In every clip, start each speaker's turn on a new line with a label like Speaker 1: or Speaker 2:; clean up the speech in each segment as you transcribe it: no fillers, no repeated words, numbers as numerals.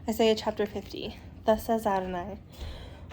Speaker 1: Isaiah chapter 50. Thus says Adonai,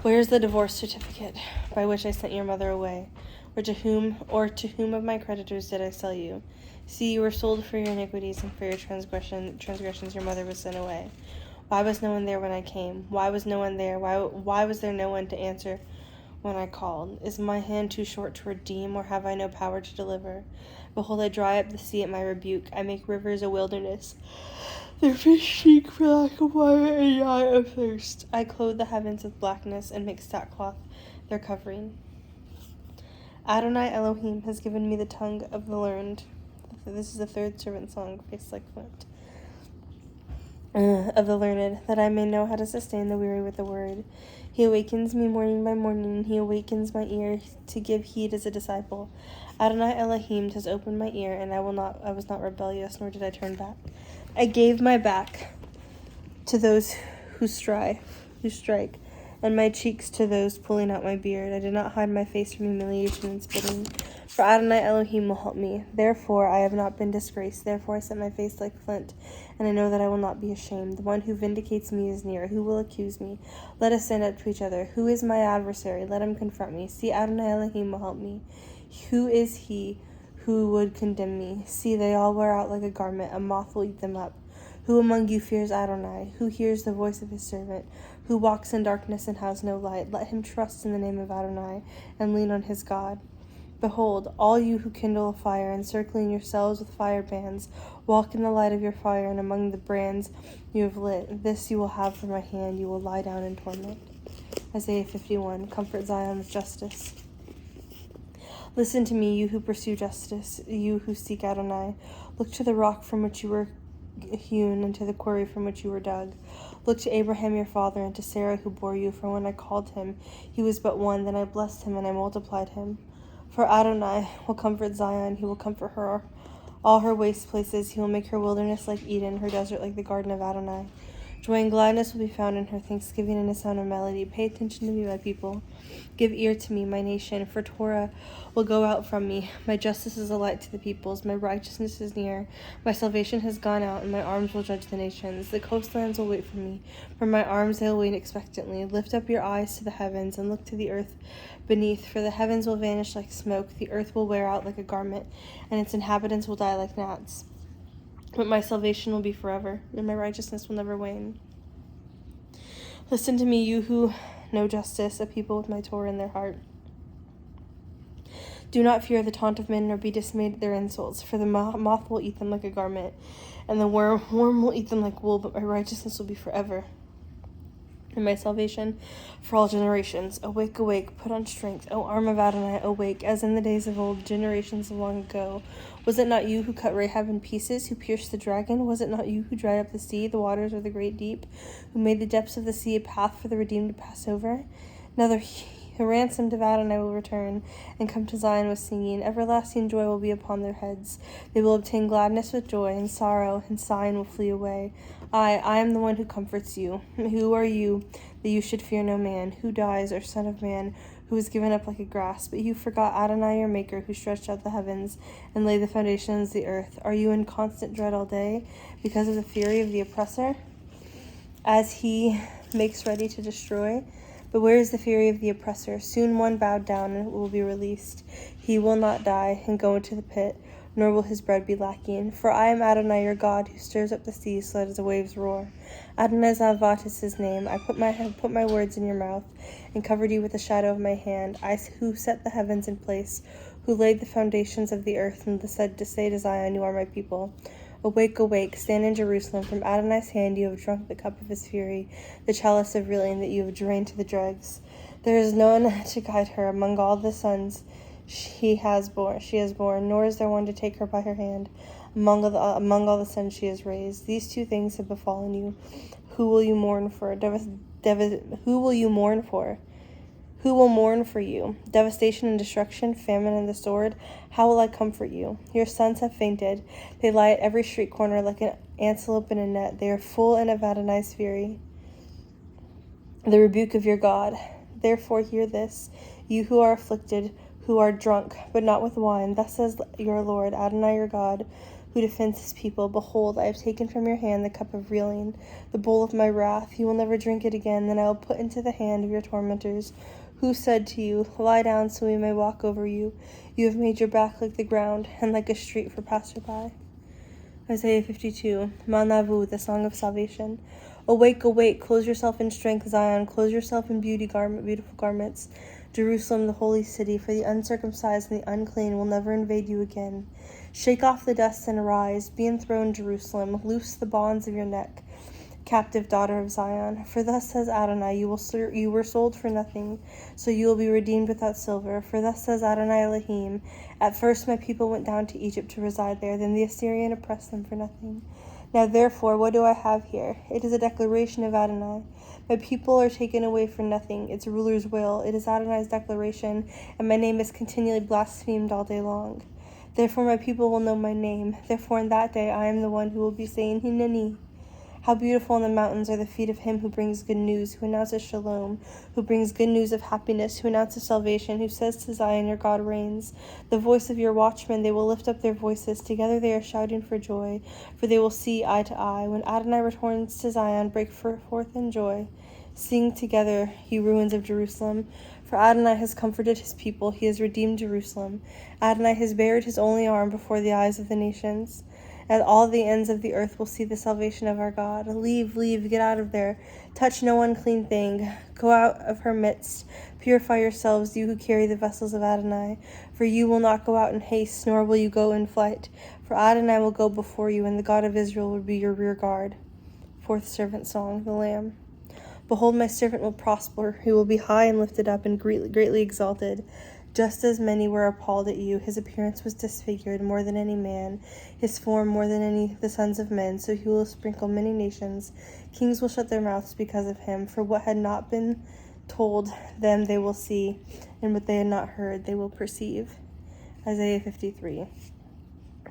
Speaker 1: where is the divorce certificate by which I sent your mother away? Or to whom of my creditors did I sell you? See, you were sold for your iniquities, and for your transgressions your mother was sent away. Why was no one there when I came? Why was no one there? Why was there no one to answer when I called? Is my hand too short to redeem, or have I no power to deliver? Behold, I dry up the sea at my rebuke. I make rivers a wilderness. Their fish seek for lack of water and die of thirst. I clothe the heavens with blackness and make sackcloth their covering. Adonai Elohim has given me the tongue of the learned. This is the third servant song, face like flint. Of the learned, that I may know how to sustain the weary with the word. He awakens me morning by morning, he awakens my ear to give heed as a disciple. Adonai Elohim has opened my ear, and I was not rebellious, nor did I turn back. I gave my back to those who strike, and my cheeks to those pulling out my beard. I did not hide my face from humiliation and spitting, for Adonai Elohim will help me. Therefore I have not been disgraced. Therefore I set my face like flint, and I know that I will not be ashamed. The one who vindicates me is near. Who will accuse me? Let us stand up to each other. Who is my adversary? Let him confront me. See, Adonai Elohim will help me. Who is he who would condemn me? See, they all wear out like a garment. A moth will eat them up. Who among you fears Adonai? Who hears the voice of his servant? Who walks in darkness and has no light? Let him trust in the name of Adonai and lean on his God. Behold, all you who kindle a fire, encircling yourselves with fire bands, walk in the light of your fire, and among the brands you have lit. This you will have from my hand. You will lie down in torment. Isaiah 51. Comfort Zion with justice. Listen to me, you who pursue justice, you who seek Adonai. Look to the rock from which you were hewn, and to the quarry from which you were dug. Look to Abraham your father, and to Sarah who bore you, for when I called him, he was but one, then I blessed him, and I multiplied him. For Adonai will comfort Zion, he will comfort her, all her waste places. He will make her wilderness like Eden, her desert like the garden of Adonai. Joy and gladness will be found in her, thanksgiving and a sound of melody. Pay attention to me, my people. Give ear to me, my nation, for Torah will go out from me. My justice is a light to the peoples. My righteousness is near. My salvation has gone out, and my arms will judge the nations. The coastlands will wait for me. For my arms they will wait expectantly. Lift up your eyes to the heavens, and look to the earth beneath. For the heavens will vanish like smoke. The earth will wear out like a garment, and its inhabitants will die like gnats. But my salvation will be forever, and my righteousness will never wane. Listen to me, you who know justice, a people with my Torah in their heart. Do not fear the taunt of men, nor be dismayed at their insults, for the moth will eat them like a garment, and the worm will eat them like wool, but my righteousness will be forever, and my salvation for all generations. Awake, awake, put on strength, O arm of Adonai, awake, as in the days of old, generations of long ago. Was it not you who cut Rahab in pieces, who pierced the dragon? Was it not you who dried up the sea, the waters of the great deep, who made the depths of the sea a path for the redeemed to pass over? Now the ransomed of Adonai will return, and come to Zion with singing. Everlasting joy will be upon their heads. They will obtain gladness with joy, and sorrow and sighing will flee away. I am the one who comforts you. Who are you, that you should fear no man? Who dies, or son of man, who is given up like a grass? But you forgot Adonai your maker, who stretched out the heavens and laid the foundations of the earth. Are you in constant dread all day, because of the fury of the oppressor, as he makes ready to destroy? But where is the fury of the oppressor? Soon one bowed down will be released. He will not die and go into the pit, nor will his bread be lacking. For I am Adonai your God, who stirs up the seas so that the waves roar. Adonai Zavat is his name. I put my words in your mouth, and covered you with the shadow of my hand. I who set the heavens in place, who laid the foundations of the earth, and said to say to Zion, you are my people. Awake, awake, stand in Jerusalem. From Adonai's hand you have drunk the cup of his fury, the chalice of reeling that you have drained to the dregs. There is none to guide her among all the sons she has borne, nor is there one to take her by her hand among all the sons she has raised. These two things have befallen you. Who will you mourn for? Who will you mourn for? Who will mourn for you? Devastation and destruction, famine and the sword. How will I comfort you? Your sons have fainted. They lie at every street corner like an antelope in a net. They are full of Adonai's fury, the rebuke of your God. Therefore hear this, you who are afflicted, who are drunk, but not with wine. Thus says your Lord, Adonai your God, who defends his people. Behold, I have taken from your hand the cup of reeling, the bowl of my wrath. You will never drink it again. Then I will put into the hand of your tormentors. Who said to you, lie down so we may walk over you? You have made your back like the ground, and like a street for passerby. Isaiah 52, Manavu, the song of salvation. Awake, awake, clothe yourself in strength, Zion, clothe yourself in beautiful garments. Jerusalem, the holy city, for the uncircumcised and the unclean will never invade you again. Shake off the dust and arise, be enthroned, Jerusalem, loose the bonds of your neck, captive daughter of Zion. For thus says Adonai, you were sold for nothing, so you will be redeemed without silver. For thus says Adonai Elohim, at first my people went down to Egypt to reside there, then the Assyrian oppressed them for nothing. Now therefore, what do I have here? It is a declaration of Adonai. My people are taken away for nothing, its ruler's will. It is Adonai's declaration, and my name is continually blasphemed all day long. Therefore my people will know my name. Therefore in that day I am the one who will be saying, Hineni. How beautiful on the mountains are the feet of him who brings good news, who announces shalom, who brings good news of happiness, who announces salvation, who says to Zion, your God reigns. The voice of your watchmen, they will lift up their voices. Together they are shouting for joy, for they will see eye to eye. When Adonai returns to Zion, break forth in joy. Sing together, you ruins of Jerusalem. For Adonai has comforted his people, he has redeemed Jerusalem. Adonai has bared his only arm before the eyes of the nations. And all the ends of the earth will see the salvation of our God. Leave, get out of there. Touch no unclean thing. Go out of her midst. Purify yourselves, you who carry the vessels of Adonai. For you will not go out in haste, nor will you go in flight. For Adonai will go before you, and the God of Israel will be your rear guard. Fourth servant song, the Lamb. Behold, my servant will prosper. He will be high and lifted up and greatly exalted. Just as many were appalled at you, his appearance was disfigured more than any man, his form more than any the sons of men, so he will sprinkle many nations. Kings will shut their mouths because of him, for what had not been told them they will see, and what they had not heard they will perceive. Isaiah 53.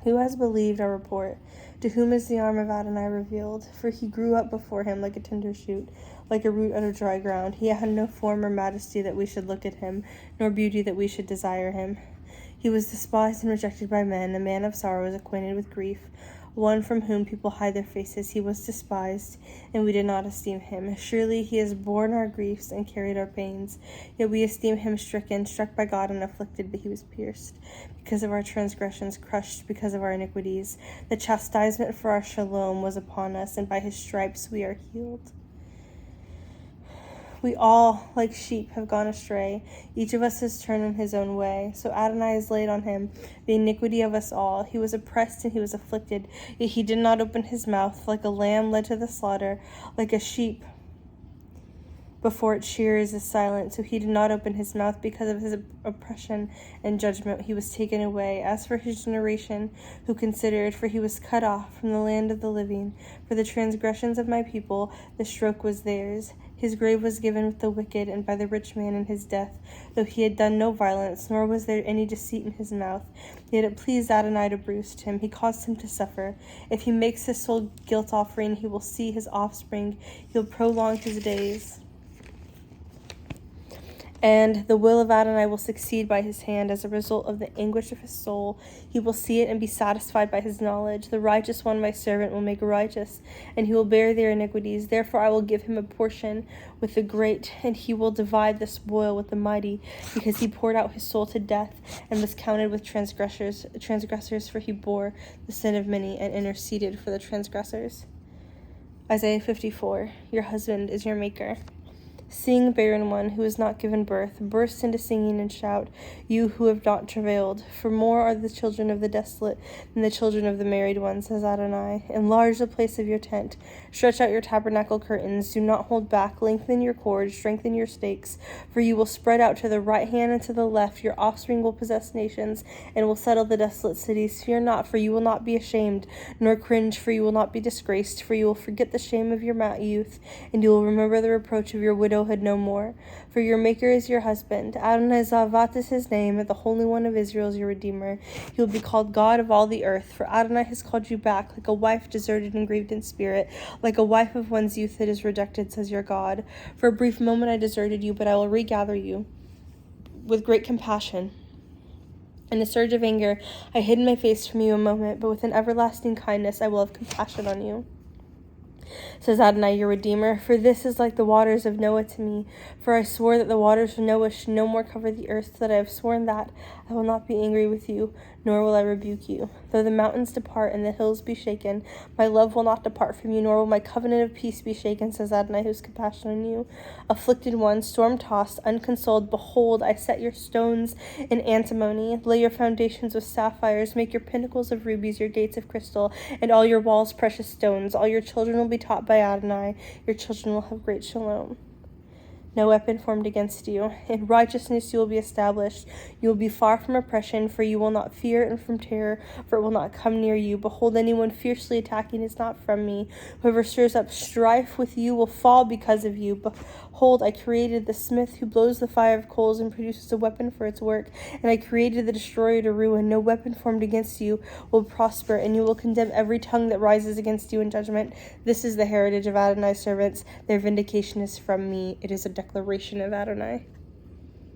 Speaker 1: Who has believed our report? To whom is the arm of Adonai revealed? For he grew up before him like a tender shoot, like a root out of dry ground. He had no form or majesty that we should look at him, nor beauty that we should desire him. He was despised and rejected by men, a man of sorrows, acquainted with grief, one from whom people hide their faces. He was despised, and we did not esteem him. Surely he has borne our griefs and carried our pains. Yet we esteem him stricken, struck by God and afflicted, but he was pierced because of our transgressions, crushed because of our iniquities. The chastisement for our shalom was upon us, and by his stripes we are healed. We all, like sheep, have gone astray. Each of us has turned in his own way. So Adonai has laid on him the iniquity of us all. He was oppressed and he was afflicted, yet he did not open his mouth. Like a lamb led to the slaughter, like a sheep before its shearers is silent, so he did not open his mouth. Because of his oppression and judgment he was taken away. As for his generation, who considered, for he was cut off from the land of the living. For the transgressions of my people the stroke was theirs. His grave was given with the wicked, and by the rich man in his death, though he had done no violence, nor was there any deceit in his mouth. Yet it pleased Adonai to bruise him. He caused him to suffer. If he makes his soul guilt offering, he will see his offspring. He'll prolong his days. And the will of Adonai will succeed by his hand as a result of the anguish of his soul. He will see it and be satisfied by his knowledge. The righteous one, my servant, will make righteous, and he will bear their iniquities. Therefore I will give him a portion with the great, and he will divide the spoil with the mighty, because he poured out his soul to death and was counted with transgressors, for he bore the sin of many and interceded for the transgressors. Isaiah 54. Your husband is your maker. Sing, barren one who has not given birth, burst into singing and shout, you who have not travailed. For more are the children of the desolate than the children of the married ones, says Adonai. Enlarge the place of your tent, stretch out your tabernacle curtains, do not hold back, lengthen your cords, strengthen your stakes, for you will spread out to the right hand and to the left. Your offspring will possess nations, and will settle the desolate cities. Fear not, for you will not be ashamed, nor cringe, for you will not be disgraced, for you will forget the shame of your youth, and you will remember the reproach of your widowhood no more. For your maker is your husband. Adonai Zavat is his name, and the Holy One of Israel is your Redeemer. He will be called God of all the earth, for Adonai has called you back, like a wife deserted and grieved in spirit, like a wife of one's youth that is rejected, says your God. For a brief moment I deserted you, but I will regather you with great compassion. In a surge of anger, I hid my face from you a moment, but with an everlasting kindness I will have compassion on you. Says Adonai, your Redeemer, for this is like the waters of Noah to me. For I swore that the waters of Noah should no more cover the earth, so that I have sworn that I will not be angry with you, nor will I rebuke you. Though the mountains depart and the hills be shaken, my love will not depart from you, nor will my covenant of peace be shaken, says Adonai, who has compassion on you. Afflicted one, storm-tossed, unconsoled, behold, I set your stones in antimony, lay your foundations with sapphires, make your pinnacles of rubies, your gates of crystal, and all your walls precious stones. All your children will be taught by Adonai, your children will have great shalom. No weapon formed against you. In righteousness you will be established. You will be far from oppression, for you will not fear, and from terror, for it will not come near you. Behold, anyone fiercely attacking is not from me. Whoever stirs up strife with you will fall because of you. Behold, I created the smith who blows the fire of coals and produces a weapon for its work, and I created the destroyer to ruin. No weapon formed against you will prosper, and you will condemn every tongue that rises against you in judgment. This is the heritage of Adonai's servants. Their vindication is from me. It is a declaration of Adonai.